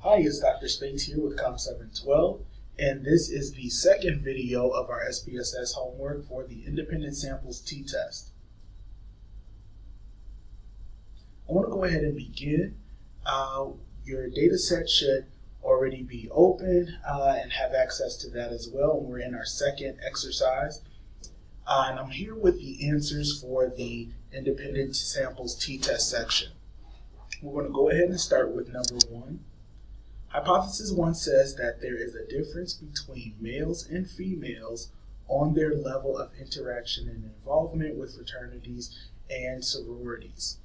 Hi, it's Dr. Spates here with Com 712, and this is the second video of our SPSS homework for the Independent Samples t-test. I want to go ahead and begin. Your data set should already be open and have access to that as well. We're in our second exercise. And I'm here with the answers for the Independent Samples t-test section. We're going to go ahead and start with number 1. Hypothesis 1 says that there is a difference between males and females on their level of interaction and involvement with fraternities and sororities.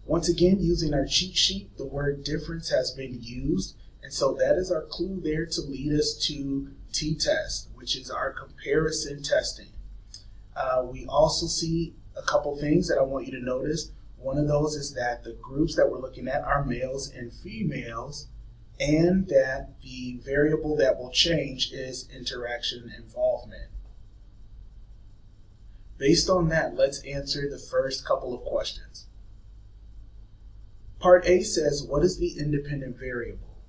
Once again, using our cheat sheet, the word difference has been used, and so that is our clue there to lead us to t-test, which is our comparison testing. We also see a couple things that I want you to notice. One of those is that the groups that we're looking at are males and females, and that the variable that will change is interaction involvement. Based on that, let's answer the first couple of questions. Part A says, what is the independent variable?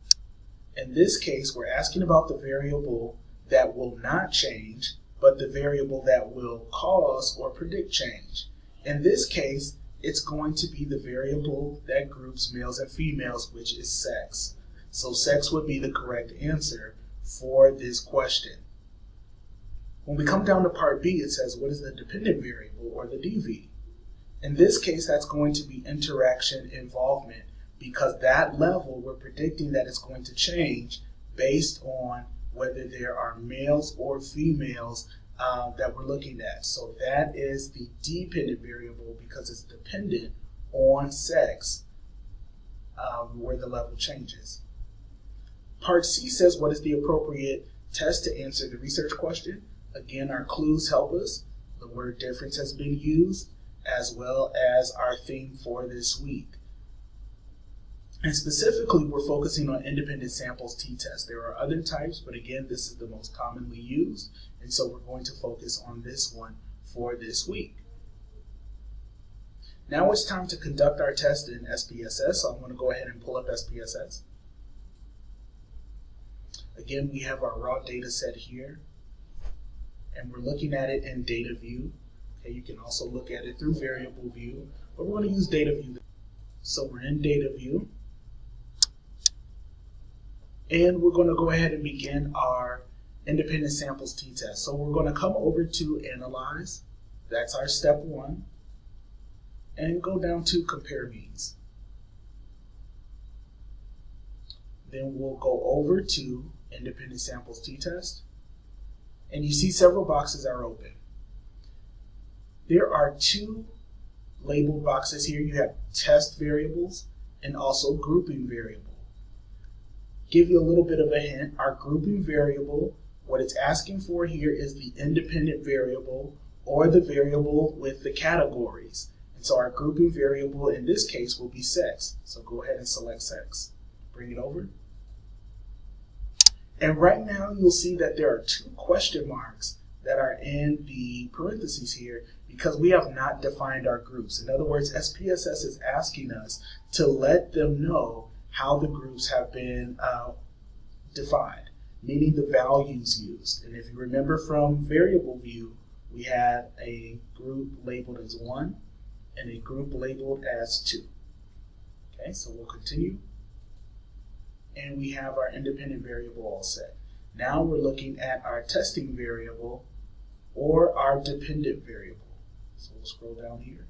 In this case, we're asking about the variable that will not change, but the variable that will cause or predict change. In this case, it's going to be the variable that groups males and females, which is sex. So sex would be the correct answer for this question. When we come down to part B, it says, what is the dependent variable, or the DV? In this case, that's going to be interaction involvement, because that level, we're predicting that it's going to change based on whether there are males or females that we're looking at. So that is the dependent variable, because it's dependent on sex where the level changes. Part C says, what is the appropriate test to answer the research question? Again, our clues help us. The word difference has been used, as well as our theme for this week. And specifically, we're focusing on independent samples t-test. There are other types, but again, this is the most commonly used, and so we're going to focus on this one for this week. Now it's time to conduct our test in SPSS, so I'm going to go ahead and pull up SPSS. Again, we have our raw data set here, and we're looking at it in data view. Okay, you can also look at it through variable view, but we're going to use data view. So we're in data view, and we're going to go ahead and begin our independent samples t-test. So we're going to come over to analyze, that's our step 1, and go down to compare means. Then we'll go over to independent samples t-test, and you see several boxes are open. There are 2 labeled boxes here. You have test variables and also grouping variable. Give you a little bit of a hint. Our grouping variable, what it's asking for here is the independent variable, or the variable with the categories. And so our grouping variable in this case will be sex. So go ahead and select sex. Bring it over. And right now you'll see that there are 2 question marks that are in the parentheses here, because we have not defined our groups. In other words, SPSS is asking us to let them know how the groups have been defined, meaning the values used. And if you remember from variable view, we had a group labeled as 1 and a group labeled as 2. Okay, so we'll continue. And we have our independent variable all set. Now we're looking at our testing variable, or our dependent variable. So we'll scroll down here.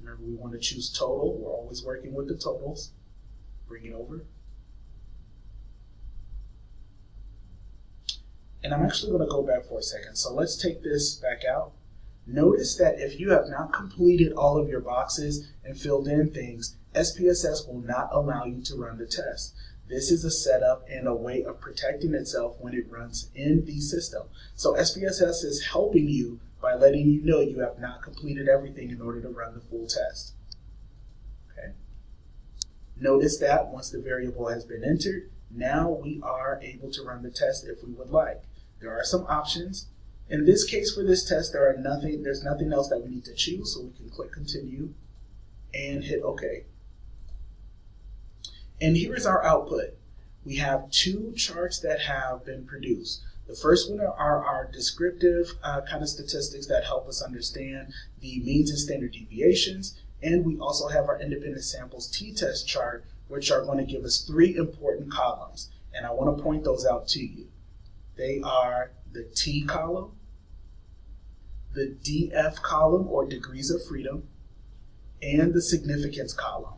Remember, we want to choose total. We're always working with the totals. Bring it over. And I'm actually going to go back for a second. So let's take this back out. Notice that if you have not completed all of your boxes and filled in things, SPSS will not allow you to run the test. This is a setup and a way of protecting itself when it runs in the system. So SPSS is helping you by letting you know you have not completed everything in order to run the full test. Okay. Notice that once the variable has been entered, now we are able to run the test if we would like. There are some options. In this case, for this test, there's nothing else that we need to choose, so we can click continue and hit OK. And here is our output. We have two charts that have been produced. The first one are our descriptive kind of statistics that help us understand the means and standard deviations. And we also have our independent samples t-test chart, which are going to give us three important columns. And I want to point those out to you. They are the T column, the DF column, or degrees of freedom, and the significance column.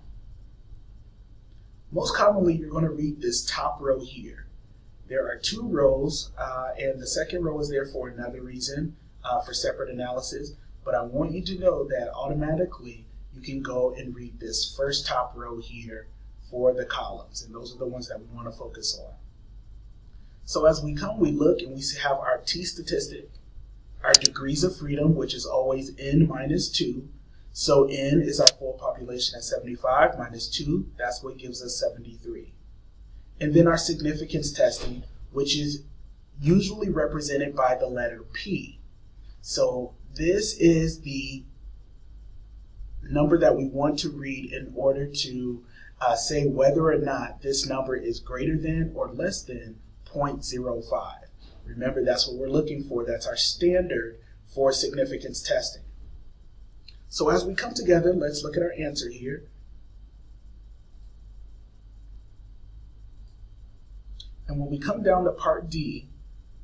Most commonly, you're going to read this top row here. There are two rows, and the second row is there for another reason, for separate analysis. But I want you to know that automatically you can go and read this first top row here for the columns, and those are the ones that we want to focus on. So as we come, we look and we have our T statistic, our degrees of freedom, which is always n minus 2. So n is our full population at 75 minus 2, that's what gives us 73. And then our significance testing, which is usually represented by the letter P. So this is the number that we want to read in order to say whether or not this number is greater than or less than 0.05. Remember, that's what we're looking for. That's our standard for significance testing. So as we come together, let's look at our answer here. And when we come down to part D,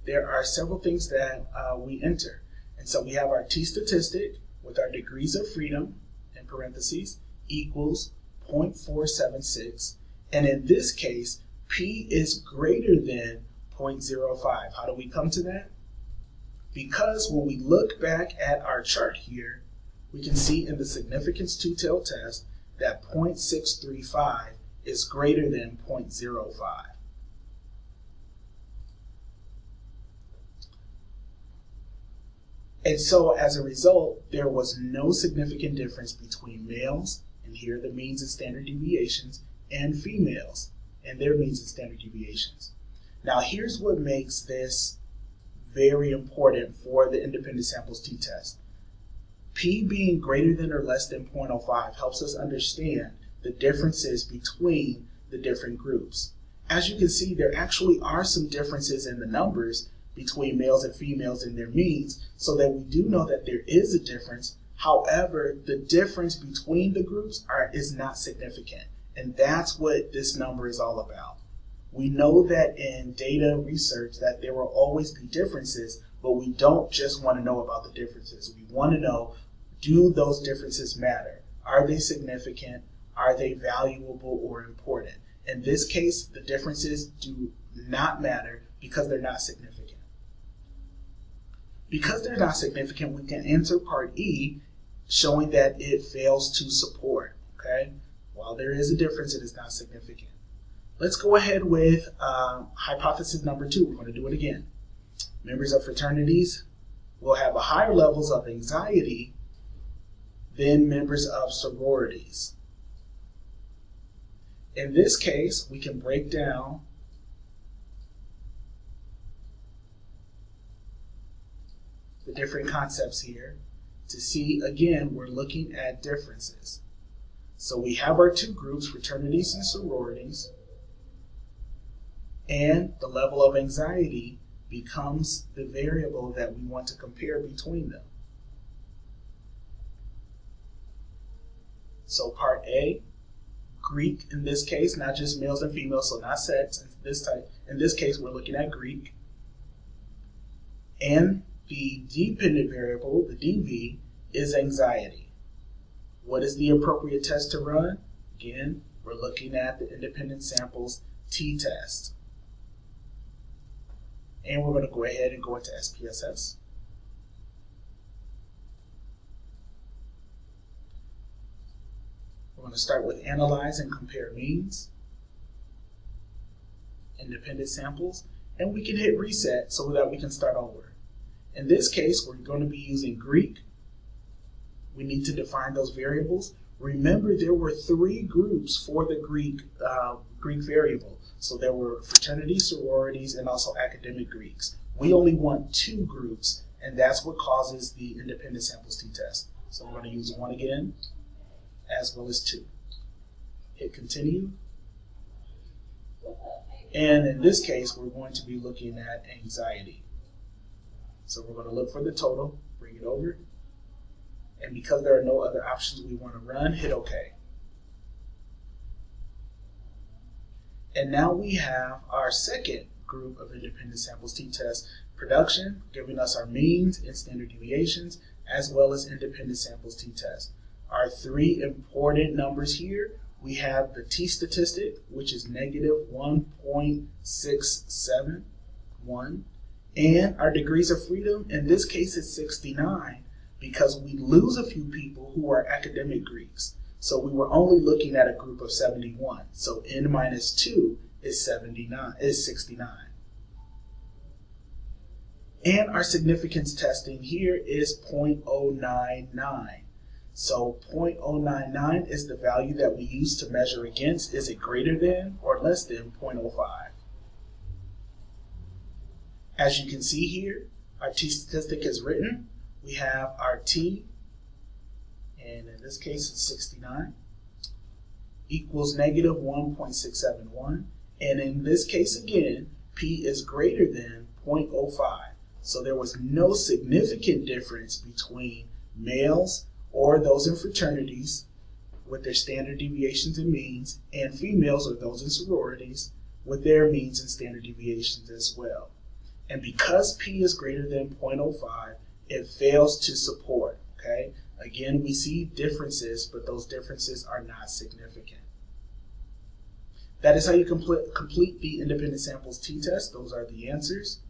there are several things that we enter. And so we have our T statistic with our degrees of freedom, in parentheses, equals 0.476. And in this case, P is greater than 0.05. How do we come to that? Because when we look back at our chart here, we can see in the significance two-tailed test that 0.635 is greater than 0.05. And so as a result, there was no significant difference between males, and here are the means and standard deviations, and females, and their means and standard deviations. Now here's what makes this very important for the independent samples t-test. P being greater than or less than 0.05 helps us understand the differences between the different groups. As you can see, there actually are some differences in the numbers between males and females in their means, so that we do know that there is a difference. However, the difference between the groups is not significant, and that's what this number is all about. We know that in data research that there will always be differences, but we don't just want to know about the differences. We want to know, do those differences matter? Are they significant? Are they valuable or important? In this case, the differences do not matter because they're not significant. Because they're not significant, we can answer part E, showing that it fails to support, okay? While there is a difference, it is not significant. Let's go ahead with hypothesis number 2. We're going to do it again. Members of fraternities will have higher levels of anxiety than members of sororities. In this case, we can break down the different concepts here to see, again, we're looking at differences. So we have our two groups, fraternities and sororities, and the level of anxiety becomes the variable that we want to compare between them. So part A, Greek in this case, not just males and females, so not sex. In this case, we're looking at Greek. And the dependent variable, the DV, is anxiety. What is the appropriate test to run? Again, we're looking at the independent samples t-test. And we're going to go ahead and go into SPSS. We're going to start with analyze and compare means, independent samples, and we can hit reset so that we can start over. In this case, we're going to be using Greek. We need to define those variables. Remember, there were 3 groups for the Greek variable. So there were fraternities, sororities, and also academic Greeks. We only want 2 groups, and that's what causes the independent samples t-test. So we're going to use 1 again, as well as 2. Hit continue. And in this case, we're going to be looking at anxiety. So we're going to look for the total, bring it over, and because there are no other options we want to run, hit OK. And now we have our second group of independent samples t-test production, giving us our means and standard deviations, as well as independent samples t-test. Our three important numbers here, we have the t-statistic, which is negative 1.671, and our degrees of freedom, in this case it's 69, because we lose a few people who are academic Greeks. So we were only looking at a group of 71. So n minus 2 is 69. And our significance testing here is 0.099. So 0.099 is the value that we use to measure against. Is it greater than or less than 0.05? As you can see here, our t-statistic is written. We have our t, and in this case it's 69, equals negative 1.671. And in this case again, p is greater than 0.05. So there was no significant difference between males or those in fraternities with their standard deviations and means, and females or those in sororities with their means and standard deviations as well. And because p is greater than 0.05, it fails to support, okay? Again, we see differences, but those differences are not significant. That is how you complete the independent samples t-test. Those are the answers.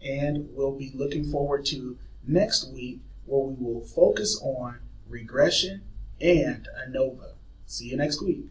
And we'll be looking forward to next week, where we will focus on regression and ANOVA. See you next week.